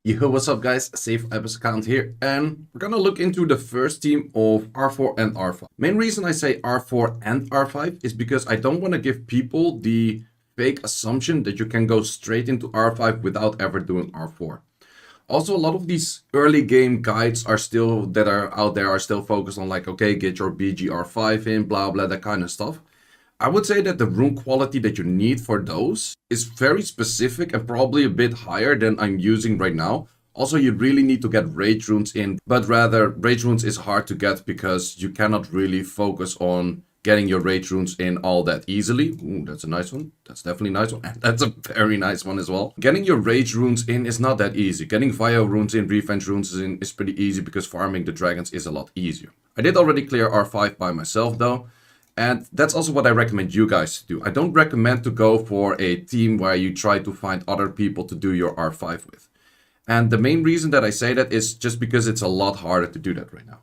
Yo, what's up guys, Safe Epic account here, and we're gonna look into the first team of R4 and R5. Main reason I say R4 and R5 is because I don't want to give people the fake assumption that you can go straight into R5 without ever doing R4. Also, a lot of these early game guides are still, that are out there, are still focused on like, okay, get your BGR5 in, blah blah, that kind of stuff. I would say that the rune quality that you need for those is very specific and probably a bit higher than I'm using right now. Also, you really need to get rage runes in, but rather rage runes is hard to get because you cannot really focus on getting your rage runes in all that easily. Ooh, that's a nice one. That's definitely a nice one. And that's a very nice one as well. Getting your rage runes in is not that easy. Getting Vio runes in, revenge runes in is pretty easy because farming the dragons is a lot easier. I did already clear R5 by myself though. And that's also what I recommend you guys to do. I don't recommend to go for a team where you try to find other people to do your R5 with. And the main reason that I say that is just because it's a lot harder to do that right now.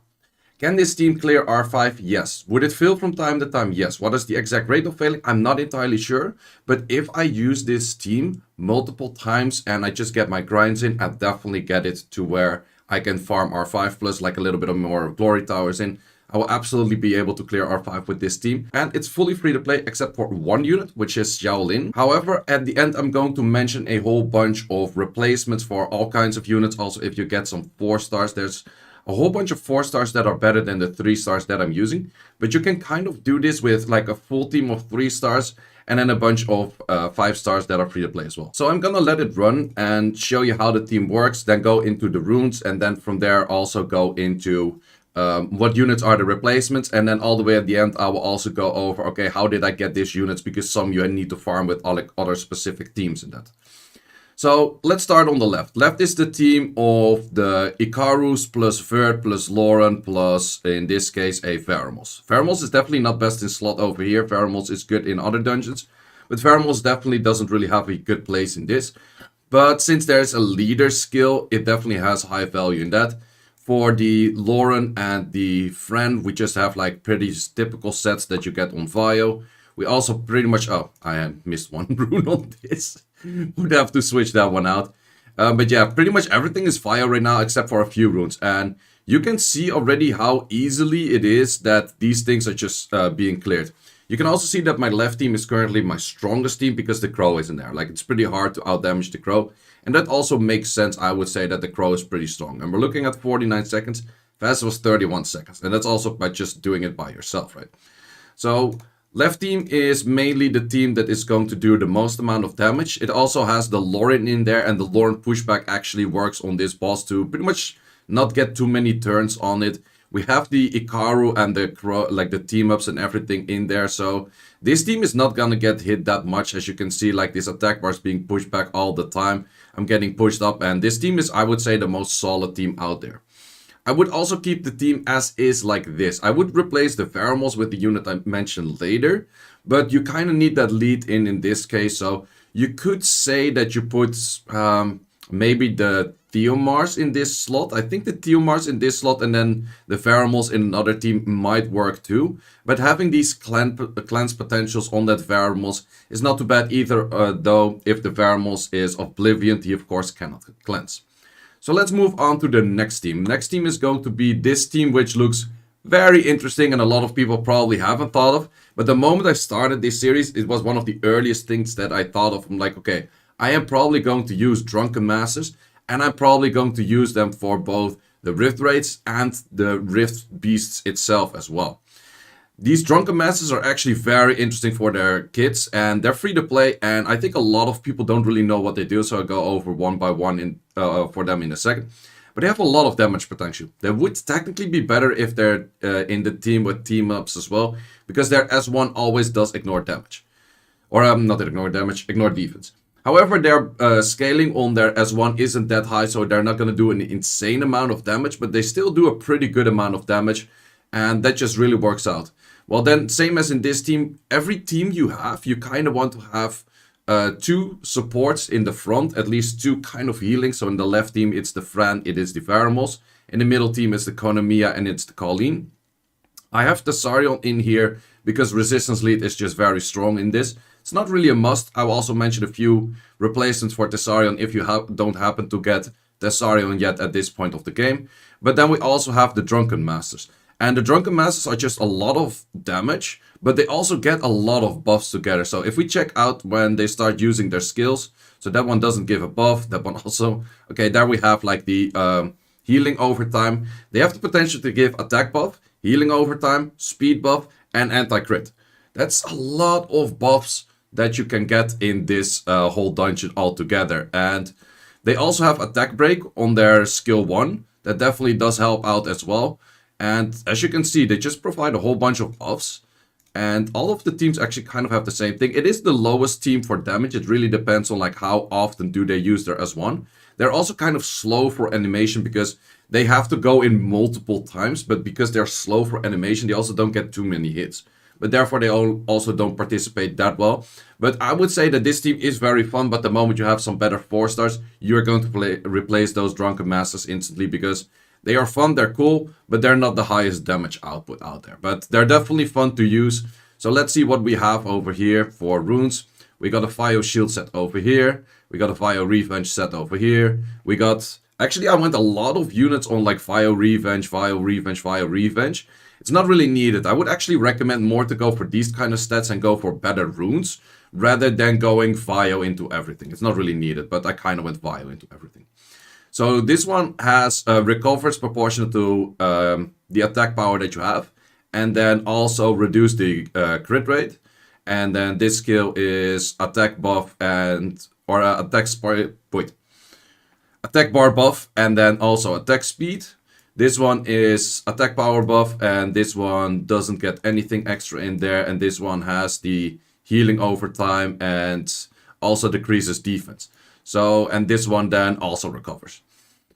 Can this team clear R5? Yes. Would it fail from time to time? Yes. What is the exact rate of failing? I'm not entirely sure. But if I use this team multiple times and I just get my grinds in, I'll definitely get it to where I can farm R5 plus like a little bit of more glory towers in. I will absolutely be able to clear R5 with this team. And it's fully free to play except for one unit, which is Xiaolin. However, at the end, I'm going to mention a whole bunch of replacements for all kinds of units. Also, if you get some 4 stars, there's a whole bunch of 4 stars that are better than the 3 stars that I'm using. But you can kind of do this with like a full team of 3 stars and then a bunch of 5 stars that are free to play as well. So I'm gonna let it run and show you how the team works, then go into the runes, and then from there also go into what units are the replacements, and then all the way at the end I will also go over, okay, how did I get these units, because some you need to farm with other specific teams in that. So let's start on the left. Left is the team of the Icarus plus Vert plus Lauren plus, in this case, a Veramos. Veramos is definitely not best in slot over here. Veramos is good in other dungeons, but Veramos definitely doesn't really have a good place in this. But since there's a leader skill, it definitely has high value in that. For the Lauren and the Friend, we just have like pretty typical sets that you get on Vio. We also pretty much, oh, I missed one rune on this. Would have to switch that one out. But yeah, pretty much everything is Vio right now except for a few runes. And you can see already how easily it is that these things are just being cleared. You can also see that my left team is currently my strongest team because the Crow isn't there. Like, it's pretty hard to outdamage the Crow. And that also makes sense. I would say that the Crow is pretty strong. And we're looking at 49 seconds. Fast was 31 seconds. And that's also by just doing it by yourself, right? So left team is mainly the team that is going to do the most amount of damage. It also has the Lauren in there. And the Lauren pushback actually works on this boss to pretty much not get too many turns on it. We have the Ikaru and the Crow, like the team-ups and everything in there. So this team is not gonna get hit that much. As you can see, like this attack bar is being pushed back all the time. I'm getting pushed up. And this team is, I would say, the most solid team out there. I would also keep the team as is like this. I would replace the Veramos with the unit I mentioned later. But you kind of need that lead in this case. So you could say that you put maybe the Theomars in this slot. I think the Theomars in this slot and then the Veramos in another team might work too. But having these cleanse potentials on that Veramos is not too bad either, though if the Veramos is Oblivion, he of course cannot cleanse. So let's move on to the next team. Next team is going to be this team, which looks very interesting and a lot of people probably haven't thought of. But the moment I started this series, it was one of the earliest things that I thought of. I'm like, okay, I am probably going to use Drunken Masters. And I'm probably going to use them for both the Rift Raids and the Rift Beasts itself as well. These Drunken Masters are actually very interesting for their kits, and they're free to play, and I think a lot of people don't really know what they do, so I'll go over one by one for them in a second. But they have a lot of damage potential. They would technically be better if they're in the team with team-ups as well, because their S1 always does ignore damage. Or not ignore damage, ignore defense. However, their scaling on their S1 isn't that high, so they're not going to do an insane amount of damage, but they still do a pretty good amount of damage, and that just really works out. Well then, same as in this team, every team you have, you kind of want to have 2 supports in the front, at least 2 kind of healing. So in the left team, it's the Fran, it is the Veramos. In the middle team, it's the Konomiya, and it's the Colleen. I have the Sarion in here because resistance lead is just very strong in this. It's not really a must. I will also mention a few replacements for Thessarion if you don't happen to get Thessarion yet at this point of the game. But then we also have the Drunken Masters. And the Drunken Masters are just a lot of damage, but they also get a lot of buffs together. So if we check out when they start using their skills, so that one doesn't give a buff, that one also. Okay, there we have like the healing over time. They have the potential to give attack buff, healing over time, speed buff, and anti-crit. That's a lot of buffs that you can get in this whole dungeon altogether. And they also have attack break on their skill 1. That definitely does help out as well. And as you can see, they just provide a whole bunch of buffs. And all of the teams actually kind of have the same thing. It is the lowest team for damage. It really depends on like how often do they use their S1. They're also kind of slow for animation because they have to go in multiple times. But because they're slow for animation, they also don't get too many hits. But therefore, they also don't participate that well. But I would say that this team is very fun. But the moment you have some better 4-stars, you're going to replace those Drunken Masters instantly because they are fun, they're cool, but they're not the highest damage output out there. But they're definitely fun to use. So let's see what we have over here for runes. We got a Fire Shield set over here. We got a Fire Revenge set over here. We got... Actually, I went a lot of units on like Fire Revenge, Fire Revenge, Fire Revenge. It's not really needed. I would actually recommend more to go for these kind of stats and go for better runes rather than going Vio into everything. It's not really needed, but I kind of went Vio into everything. So this one has recovers proportional to the attack power that you have. And then also reduce the crit rate. And then this skill is attack buff and... Or attack bar buff and then also attack speed. This one is attack power buff and this one doesn't get anything extra in there. And this one has the healing over time and also decreases defense. So, and this one then also recovers.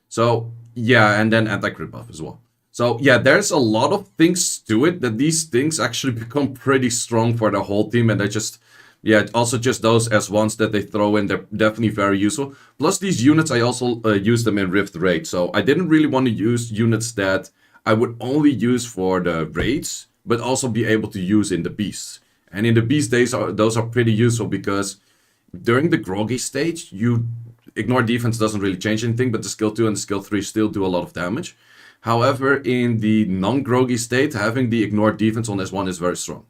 So, yeah, and then anti-crit buff as well. So, yeah, there's a lot of things to it that these things actually become pretty strong for the whole team. And they just, yeah, also just those S1s that they throw in, they're definitely very useful. Plus these units, I also use them in Rift Raid. So, I didn't really want to use units that I would only use for the raids, but also be able to use in the beasts. And in the beast days, those are pretty useful because during the groggy stage, ignore defense doesn't really change anything, but the skill 2 and the skill 3 still do a lot of damage. However, in the non-groggy state, having the ignore defense on S1 is very strong.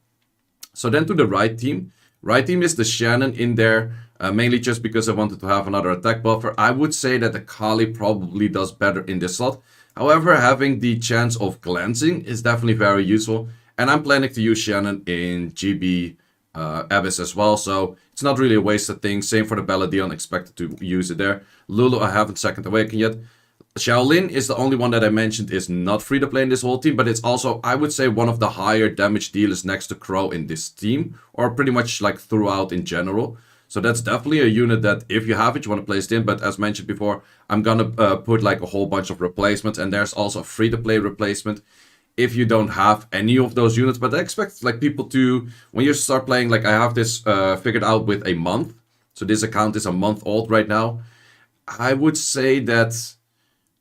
So then to the right team. Right team is the Shannon in there, mainly just because I wanted to have another attack buffer. I would say that the Kali probably does better in this slot. However, having the chance of glancing is definitely very useful. And I'm planning to use Shannon in GB Abyss as well, so it's not really a wasted thing. Same for the Balladion, expected to use it there. Lulu, I haven't second awakened yet. Shaolin is the only one that I mentioned is not free to play in this whole team, but it's also, I would say, one of the higher damage dealers next to Crow in this team, or pretty much like throughout in general. So that's definitely a unit that if you have it, you want to place it in. But as mentioned before, I'm gonna put like a whole bunch of replacements, and there's also a free to play replacement if you don't have any of those units. But I expect like people to, when you start playing, like I have this figured out with a month. So this account is a month old right now. I would say that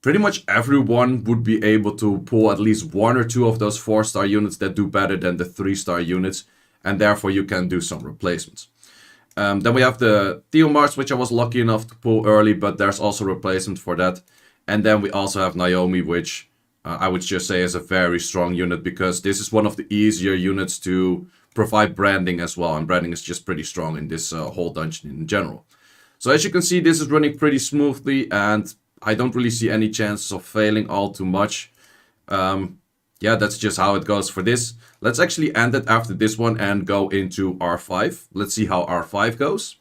pretty much everyone would be able to pull at least 1 or 2 of those 4-star units that do better than the 3-star units. And therefore you can do some replacements. Then we have the Theomars, which I was lucky enough to pull early, but there's also replacement for that. And then we also have Naomi, which I would just say is a very strong unit because this is one of the easier units to provide branding as well. And branding is just pretty strong in this whole dungeon in general. So as you can see, this is running pretty smoothly and I don't really see any chances of failing all too much. Yeah, that's just how it goes for this. Let's actually end it after this one and go into R5. Let's see how R5 goes.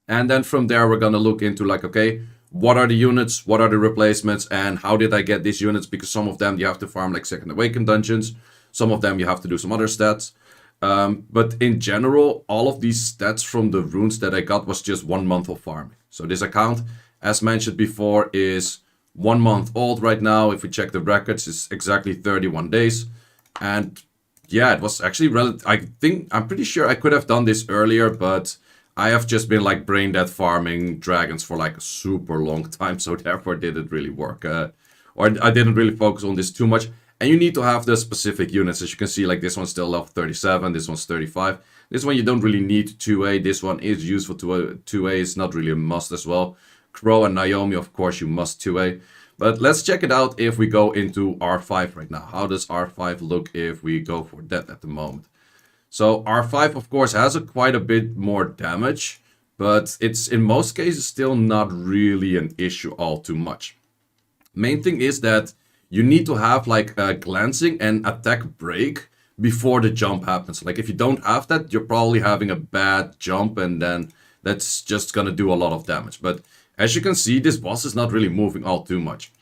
And then from there, we're going to look into like, okay, what are the units, what are the replacements, and how did I get these units? Because some of them you have to farm like Second Awakened dungeons. Some of them you have to do some other stats. But in general, all of these stats from the runes that I got was just 1 month of farming. So this account, as mentioned before, is 1 month old right now. If we check the records, it's exactly 31 days. And yeah, it was actually I'm pretty sure I could have done this earlier, but I have just been like brain dead farming dragons for like a super long time, so therefore it didn't really work. Or I didn't really focus on this too much. And you need to have the specific units. As you can see, like this one's still level 37, this one's 35. This one you don't really need 2A. This one is useful to 2A. It's not really a must as well. Crow and Naomi, of course, you must 2A. But let's check it out if we go into R5 right now. How does R5 look if we go for that at the moment? So R5, of course, has quite a bit more damage, but it's in most cases still not really an issue all too much. Main thing is that you need to have like a glancing and attack break before the jump happens. Like if you don't have that, you're probably having a bad jump, and then that's just gonna do a lot of damage. But as you can see, this boss is not really moving all too much.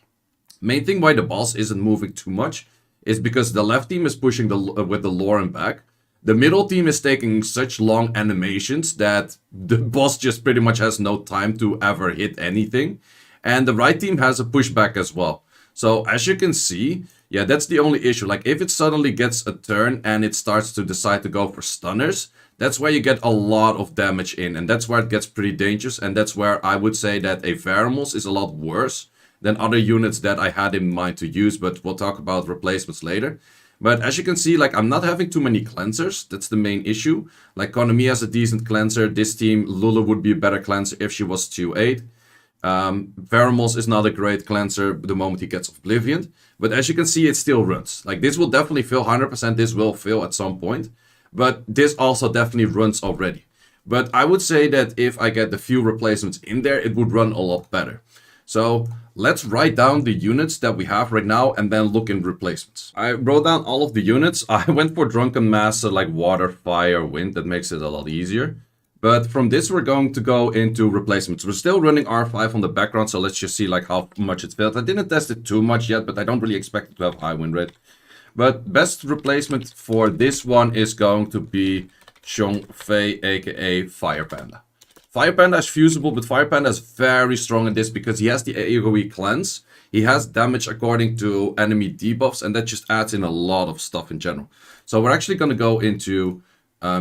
Main thing why the boss isn't moving too much is because the left team is pushing with the Lauren back. The middle team is taking such long animations that the boss just pretty much has no time to ever hit anything. And the right team has a pushback as well. So as you can see, yeah, that's the only issue. Like if it suddenly gets a turn and it starts to decide to go for stunners, that's where you get a lot of damage in. And that's where it gets pretty dangerous. And that's where I would say that a Veramos is a lot worse than other units that I had in mind to use. But we'll talk about replacements later. But as you can see, like I'm not having too many cleansers. That's the main issue. Like Konami has a decent cleanser. This team, Lulu would be a better cleanser if she was 2-8. Veramos is not a great cleanser the moment he gets Oblivion. But as you can see, it still runs. Like this will definitely fill 100%. This will fill at some point. But this also definitely runs already. But I would say that if I get the few replacements in there, it would run a lot better. So let's write down the units that we have right now and then look in replacements. I wrote down all of the units. I went for Drunken Master like Water, Fire, Wind. That makes it a lot easier. But from this, we're going to go into replacements. We're still running R5 on the background, so let's just see like how much it failed. I didn't test it too much yet, but I don't really expect it to have high win rate. But best replacement for this one is going to be Xiongfei, aka Fire Panda. Fire Panda is fusible, but Fire Panda is very strong in this because he has the AoE cleanse. He has damage according to enemy debuffs, and that just adds in a lot of stuff in general. So we're actually going to go into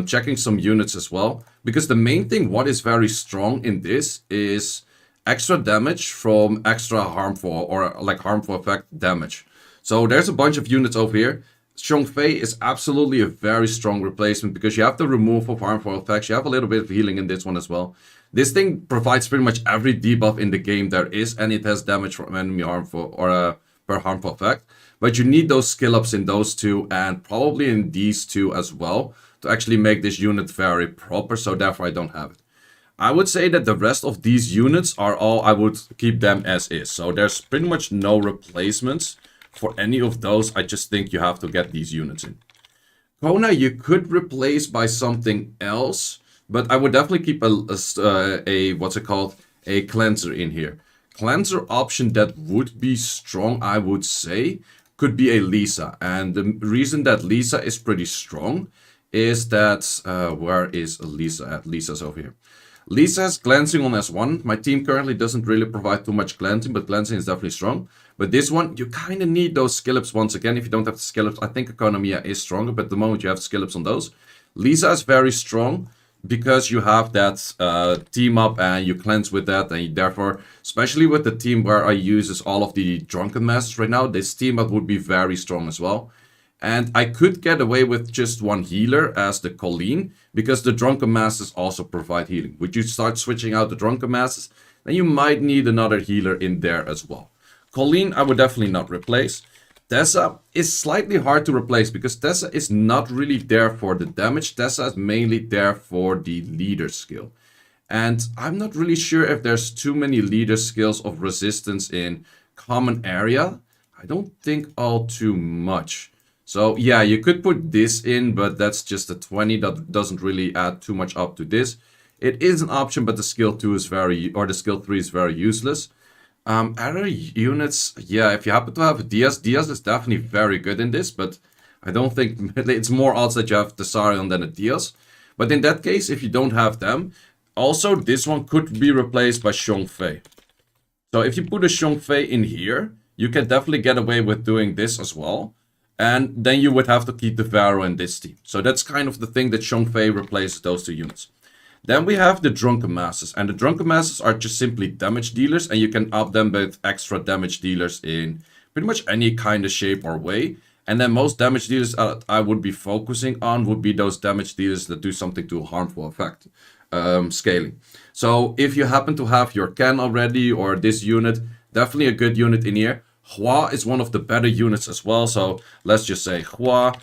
checking some units as well, because the main thing what is very strong in this is extra damage from extra harmful or like harmful effect damage. So there's a bunch of units over here. Xiongfei is absolutely a very strong replacement because you have the removal of harmful effects. You have a little bit of healing in this one as well. This thing provides pretty much every debuff in the game there is, and it has damage from enemy harmful or per harmful effect. But you need those skill ups in those two and probably in these two as well to actually make this unit very proper. So therefore I don't have it. I would say that the rest of these units are all, I would keep them as is. So there's pretty much no replacements for any of those. I just think you have to get these units in. Kona you could replace by something else, but I would definitely keep a what's it called, a cleanser in here. Cleanser option that would be strong, I would say, could be a Lisa. And the reason that Lisa is pretty strong is that, where is Lisa at? Lisa's over here. Lisa has cleansing on S1. My team currently doesn't really provide too much cleansing, but cleansing is definitely strong. But this one, you kind of need those skill ups once again. If you don't have the skill ups, I think Economia is stronger, but at the moment you have skill ups on those. Lisa is very strong because you have that team up and you cleanse with that, and therefore, especially with the team where I use all of the Drunken Masters right now, this team up would be very strong as well. And I could get away with just one healer as the Colleen, because the Drunken Masters also provide healing. Would you start switching out the Drunken Masters, then you might need another healer in there as well. Colleen, I would definitely not replace. Tessa is slightly hard to replace because Tessa is not really there for the damage. Tessa is mainly there for the leader skill. And I'm not really sure if there's too many leader skills of resistance in common area. I don't think all too much. So yeah, you could put this in, but that's just a 20. That doesn't really add too much up to this. It is an option, but the skill 2 is the skill 3 is very useless. Other units, yeah, if you happen to have Diaz is definitely very good in this, but I don't think it's more odds that you have Tessarion than a Diaz. But in that case, if you don't have them, also this one could be replaced by Xiongfei. So if you put a Xiongfei in here, you can definitely get away with doing this as well. And then you would have to keep the Varo in this team. So that's kind of the thing that Xiongfei replaces those two units. Then we have the Drunken Masters. And the Drunken Masters are just simply damage dealers. And you can up them with extra damage dealers in pretty much any kind of shape or way. And then most damage dealers I would be focusing on would be those damage dealers that do something to a harmful effect. scaling. So if you happen to have your Ken already or this unit, definitely a good unit in here. Hua is one of the better units as well. So let's just say Hua.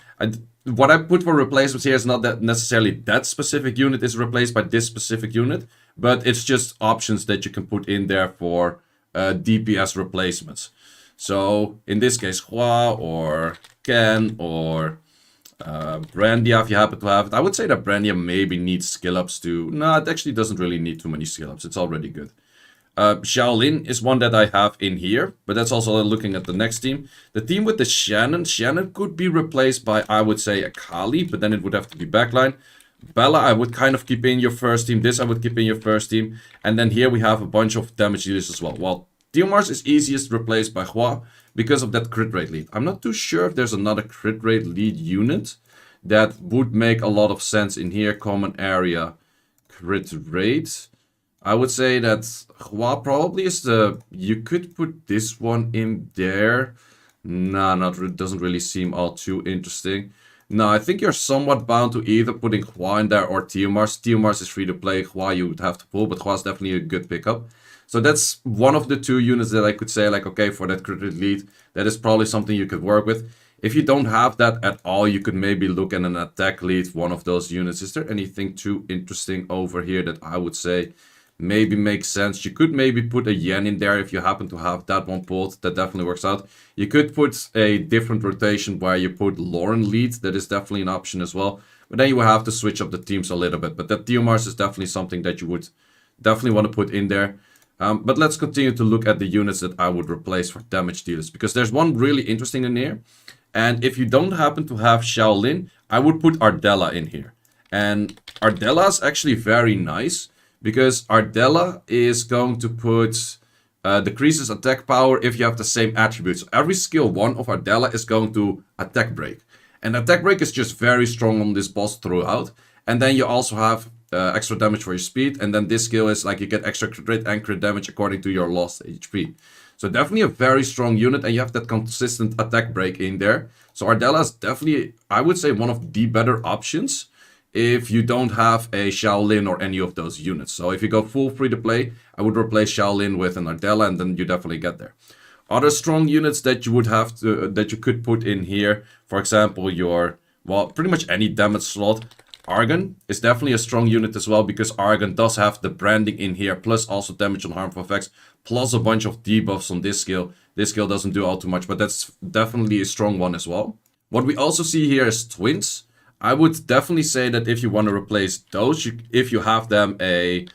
What I put for replacements here is not that necessarily that specific unit is replaced by this specific unit, but it's just options that you can put in there for DPS replacements. So in this case, Hua or Ken or Brandia, if you happen to have it. I would say that Brandia maybe needs skill ups too. No, it actually doesn't really need too many skill ups. It's already good. Shaolin is one that I have in here, but that's also looking at the next team. The team with the Shannon could be replaced by, I would say, a Kali, but then it would have to be backline. Bella, I would kind of keep in your first team. This I would keep in your first team. And then here we have a bunch of damage dealers as well. Well, Diomars is easiest replaced by Hua because of that crit rate lead. I'm not too sure if there's another crit rate lead unit that would make a lot of sense in here. Common area, crit rate. I would say that Hua probably is the... You could put this one in there. Nah, doesn't really seem all too interesting. No, I think you're somewhat bound to either putting Hua in there or Tiomars. Tiomars is free to play. Hua you would have to pull, but Hua is definitely a good pickup. So that's one of the two units that I could say, like, okay, for that crit rate lead, that is probably something you could work with. If you don't have that at all, you could maybe look at an attack lead, one of those units. Is there anything too interesting over here that I would say maybe makes sense? You could maybe put a Yen in there if you happen to have that one pulled. That definitely works out. You could put a different rotation where you put Lauren lead. That is definitely an option as well. But then you will have to switch up the teams a little bit. But that Diomars is definitely something that you would definitely want to put in there. But let's continue to look at the units that I would replace for damage dealers, because there's one really interesting in here. And if you don't happen to have Shaolin, I would put Ardella in here. And Ardella is actually very nice, because Ardella is going to put decreases attack power if you have the same attributes. So every skill 1 of Ardella is going to attack break. And attack break is just very strong on this boss throughout. And then you also have extra damage for your speed. And then this skill is like you get extra crit rate and crit damage according to your lost HP. So definitely a very strong unit, and you have that consistent attack break in there. So Ardella is definitely, I would say, one of the better options if you don't have a Shaolin or any of those units. So if you go full free to play, I would replace Shaolin with an Ardella, and then you definitely get there. Other strong units that you would have to, that you could put in here, for example, your, well, pretty much any damage slot. Argon is definitely a strong unit as well, because Argon does have the branding in here, plus also damage on harmful effects, plus a bunch of debuffs on this skill. This skill doesn't do all too much, but that's definitely a strong one as well. What we also see here is twins. I would definitely say that if you want to replace those, if you have them, a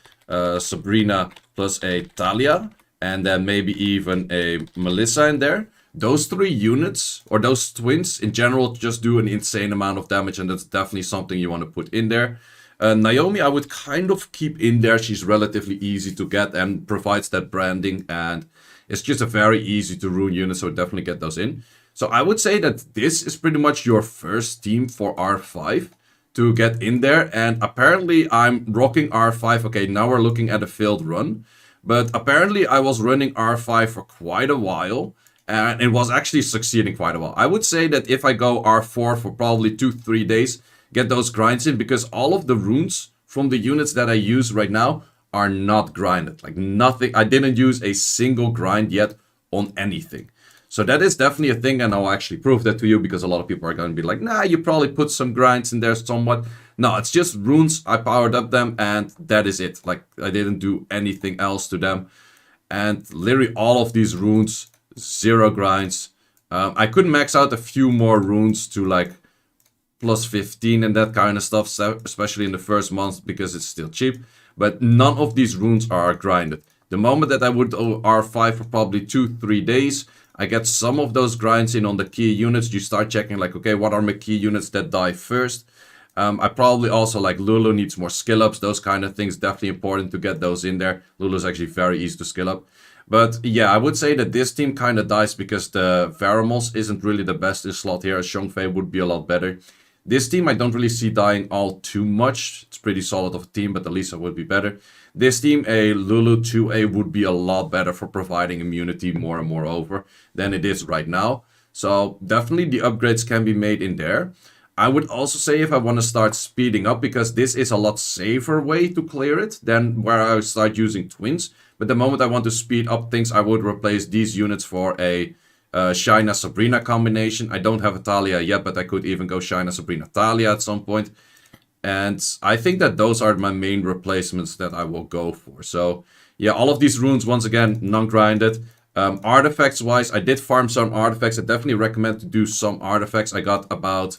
Sabrina plus a Talia, and then maybe even a Melissa in there, those 3 units, or those twins in general, just do an insane amount of damage, and that's definitely something you want to put in there. Naomi, I would kind of keep in there. She's relatively easy to get and provides that branding, and it's just a very easy to rune unit, so definitely get those in. So I would say that this is pretty much your first team for R5 to get in there, and apparently I'm rocking R5. Okay, now we're looking at a failed run, but apparently I was running R5 for quite a while, and it was actually succeeding quite a while. I would say that if I go R4 for probably 2-3 days, get those grinds in, because all of the runes from the units that I use right now are not grinded. Like nothing, I didn't use a single grind yet on anything. So that is definitely a thing, and I'll actually prove that to you, because a lot of people are going to be like, nah, you probably put some grinds in there somewhat. No, it's just runes. I powered up them, and that is it. Like, I didn't do anything else to them. And literally all of these runes, 0 grinds. I could max out a few more runes to like plus 15 and that kind of stuff, especially in the first month, because it's still cheap. But none of these runes are grinded. The moment that I would R5 for probably 2-3 days, I get some of those grinds in on the key units. You start checking like, okay, what are my key units that die first? I probably also, like, Lulu needs more skill ups, those kind of things. Definitely important to get those in there. Lulu is actually very easy to skill up. But yeah, I would say that this team kind of dies because the Varamos isn't really the best in slot here. Xiongfei would be a lot better. This team I don't really see dying all too much. It's pretty solid of a team, but Elisa would be better. This team, a Lulu 2A would be a lot better for providing immunity more and more over than it is right now. So definitely the upgrades can be made in there. I would also say if I want to start speeding up, because this is a lot safer way to clear it than where I start using twins. But the moment I want to speed up things, I would replace these units for a Shaina Sabrina combination. I don't have a Talia yet, but I could even go Shaina Sabrina Talia at some point. And I think that those are my main replacements that I will go for. So yeah, all of these runes, once again, non-grinded. Artifacts wise, I did farm some artifacts. I definitely recommend to do some artifacts. I got about,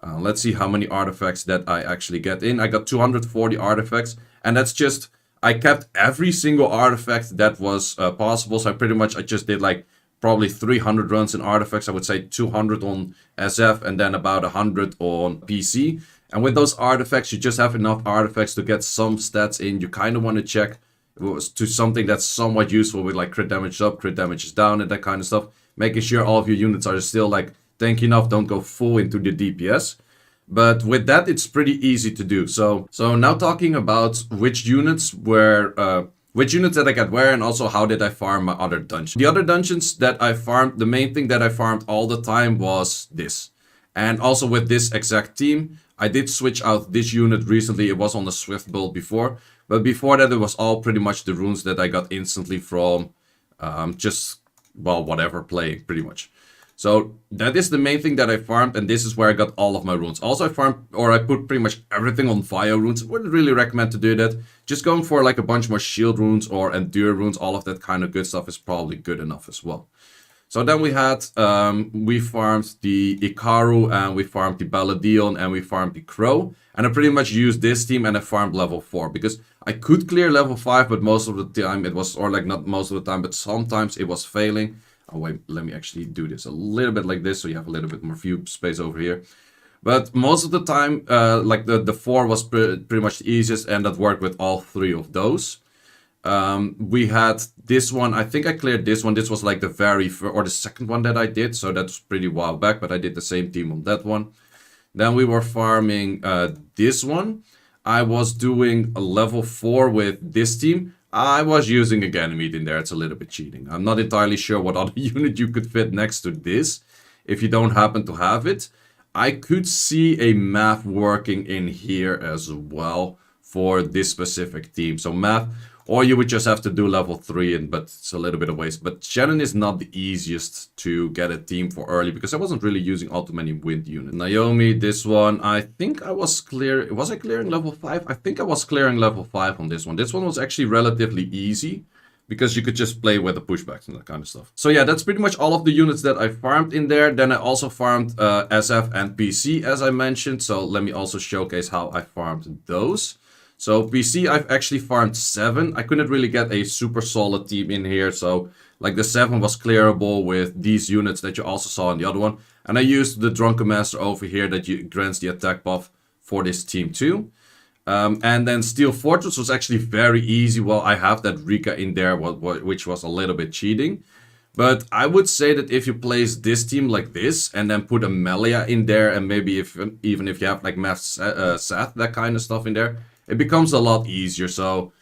let's see how many artifacts that I actually get in. I got 240 artifacts, and that's just, I kept every single artifact that was possible. So I just did like probably 300 runs in artifacts. I would say 200 on SF and then about 100 on PC. And with those artifacts, you just have enough artifacts to get some stats in. You kind of want to check to something that's somewhat useful with like crit damage up, crit damage is down, and that kind of stuff. Making sure all of your units are still like tanky enough, don't go full into the DPS. But with that, it's pretty easy to do. So now talking about which units that I got where, and also how did I farm my other dungeons. The other dungeons that I farmed, the main thing that I farmed all the time was this. And also with this exact team, I did switch out this unit recently. It was on the Swift build before. But before that, it was all pretty much the runes that I got instantly from whatever playing, pretty much. So that is the main thing that I farmed, and this is where I got all of my runes. Also, I put pretty much everything on fire runes. Wouldn't really recommend to do that. Just going for like a bunch more shield runes or endure runes, all of that kind of good stuff is probably good enough as well. So then we had, we farmed the Ikaru, and we farmed the Baladion, and we farmed the Crow. And I pretty much used this team, and I farmed level 4, because I could clear level 5, but most of the time it was, or like not most of the time, but sometimes it was failing. Oh wait, let me actually do this a little bit like this, so you have a little bit more view space over here. But most of the time, like the 4 was pretty much the easiest, and that worked with all 3 of those. We had this one, I think I cleared this one. This was like the the second one that I did, so that's pretty while back, but I did the same team on that one. Then we were farming this one. I was doing a level 4 with this team. I was using a Ganymede in there. It's a little bit cheating. I'm not entirely sure what other unit you could fit next to this if you don't happen to have it. I could see a math working in here as well for this specific team. So math, or you would just have to do level 3, but it's a little bit of waste. But Shannon is not the easiest to get a team for early, because I wasn't really using all too many wind units. Naomi, this one, I think I was clear. Was I clearing level 5? I think I was clearing level 5 on this one. This one was actually relatively easy, because you could just play with the pushbacks and that kind of stuff. So yeah, that's pretty much all of the units that I farmed in there. Then I also farmed SF and PC, as I mentioned. So let me also showcase how I farmed those. So PC, I've actually farmed 7. I couldn't really get a super solid team in here. So like the 7 was clearable with these units that you also saw in the other one. And I used the Drunken Master over here that grants the attack buff for this team too. And then Steel Fortress was actually very easy. Well, I have that Rika in there, which was a little bit cheating. But I would say that if you place this team like this, and then put a Melia in there, and maybe even if you have like Math Seth, that kind of stuff in there, it becomes a lot easier. So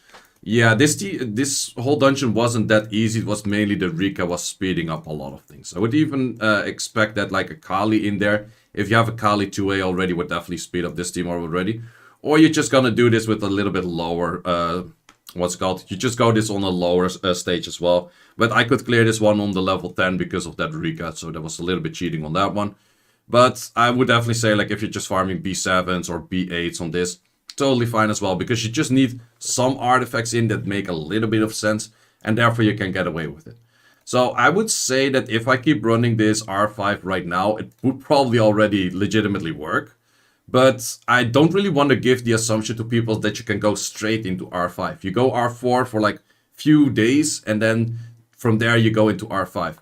yeah, this whole dungeon wasn't that easy. It was mainly the Rika was speeding up a lot of things. I would even expect that like a Kali in there, if you have a Kali 2A already, would definitely speed up this team already. Or you're just gonna do this with a little bit lower, you just go this on a lower stage as well. But I could clear this one on the level 10 because of that Rika, so that was a little bit cheating on that one. But I would definitely say, like, if you're just farming B7s or B8s on this, totally fine as well, because you just need some artifacts in that make a little bit of sense, and therefore you can get away with it. So I would say that if I keep running this R5 right now, it would probably already legitimately work. But I don't really want to give the assumption to people that you can go straight into R5. You go R4 for like few days, and then from there you go into R5.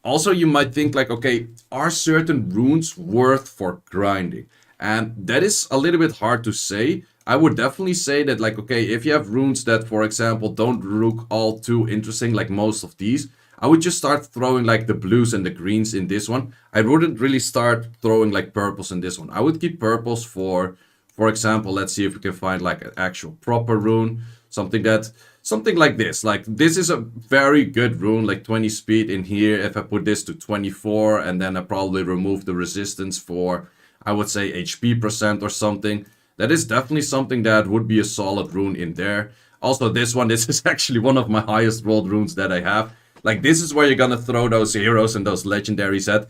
Also, you might think like, okay, are certain runes worth for grinding? And that is a little bit hard to say. I would definitely say that, like, okay, if you have runes that, for example, don't look all too interesting, like most of these, I would just start throwing like the blues and the greens in this one. I wouldn't really start throwing like purples in this one. I would keep purples for example, let's see if we can find like an actual proper rune, something like this. Like, this is a very good rune, like 20 speed in here. If I put this to 24, and then I probably remove the resistance for I would say HP percent or something. That is definitely something that would be a solid rune in there. Also, this one, this is actually one of my highest rolled runes that I have. Like, this is where you're gonna throw those heroes and those legendaries at.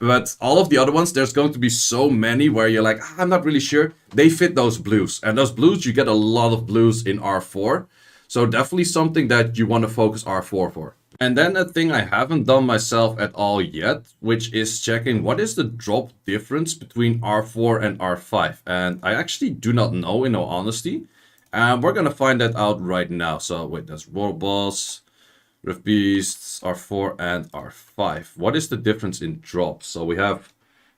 But all of the other ones, there's going to be so many where you're like, I'm not really sure. They fit those blues. And those blues, you get a lot of blues in R4. So definitely something that you want to focus R4 for. And then a thing I haven't done myself at all yet, which is checking what is the drop difference between R4 and R5. And I actually do not know, in all honesty. And we're going to find that out right now. So wait, that's World Boss, Rift Beasts, R4 and R5. What is the difference in drops? So we have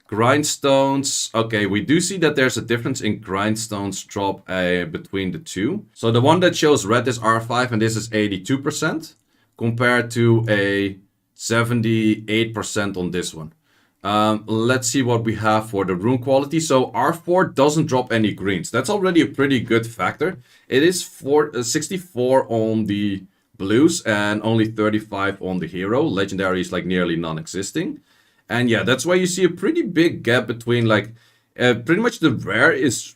Grindstones. Okay, we do see that there's a difference in Grindstones drop between the two. So the one that shows red is R5 and this is 82% compared to a 78% on this one. Let's see what we have for the rune quality. So R4 doesn't drop any greens. That's already a pretty good factor. It is 64 on the blues and only 35 on the hero. Legendary is like nearly non-existing. And yeah, that's why you see a pretty big gap between like pretty much the rare is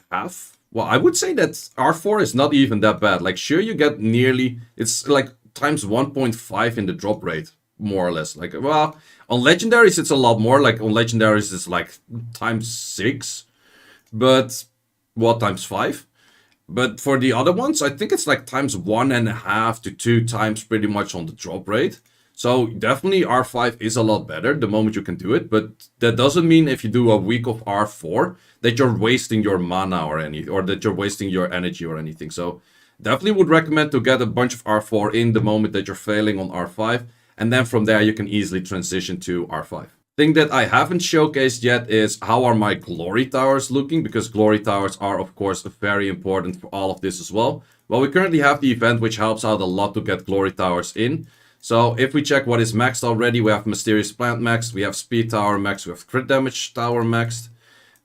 half. Well, I would say that R4 is not even that bad. Like sure, you get nearly, it's like times 1.5 in the drop rate, more or less. Like, well, on legendaries, it's a lot more. Like on legendaries, it's like times 6, but what, times 5? But for the other ones, I think it's like times 1.5 to 2 times pretty much on the drop rate. So definitely R5 is a lot better the moment you can do it. But that doesn't mean if you do a week of R4 that you're wasting your mana or anything, or that you're wasting your energy or anything. So definitely would recommend to get a bunch of R4 in the moment that you're failing on R5. And then from there you can easily transition to R5. Thing that I haven't showcased yet is how are my glory towers looking, because glory towers are of course very important for all of this as well. Well, we currently have the event which helps out a lot to get glory towers in. So if we check what is maxed already, we have Mysterious Plant maxed, we have Speed Tower maxed, we have Crit Damage Tower maxed.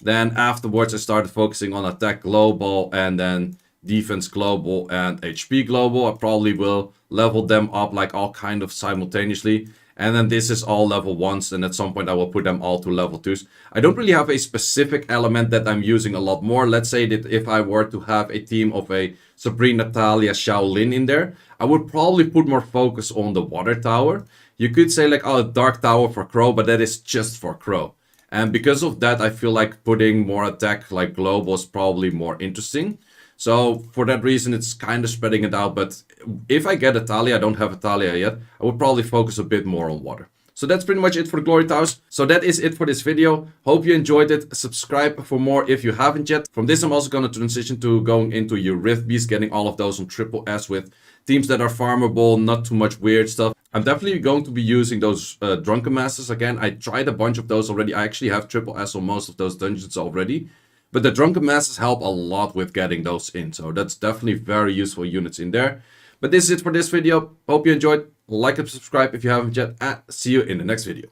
Then afterwards I started focusing on Attack Global and then Defense Global and HP Global. I probably will level them up like all kind of simultaneously. And then this is all level 1s, and at some point I will put them all to level 2s. I don't really have a specific element that I'm using a lot more. Let's say that if I were to have a team of a Sabrina, Natalia, Shaolin in there, I would probably put more focus on the water tower. You could say like, oh, a dark tower for Crow, but that is just for Crow. And because of that, I feel like putting more attack like global is probably more interesting. So for that reason, it's kind of spreading it out. But if I get a Talia, I don't have a Talia yet, I would probably focus a bit more on water. So that's pretty much it for the Glory Towers. So that is it for this video. Hope you enjoyed it. Subscribe for more if you haven't yet. From this, I'm also going to transition to going into your Rift Beast, getting all of those on Triple S with teams that are farmable, not too much weird stuff. I'm definitely going to be using those Drunken Masters again. I tried a bunch of those already. I actually have Triple S on most of those dungeons already. But the Drunken Masters help a lot with getting those in. So that's definitely very useful units in there. But this is it for this video. Hope you enjoyed. Like and subscribe if you haven't yet. And see you in the next video.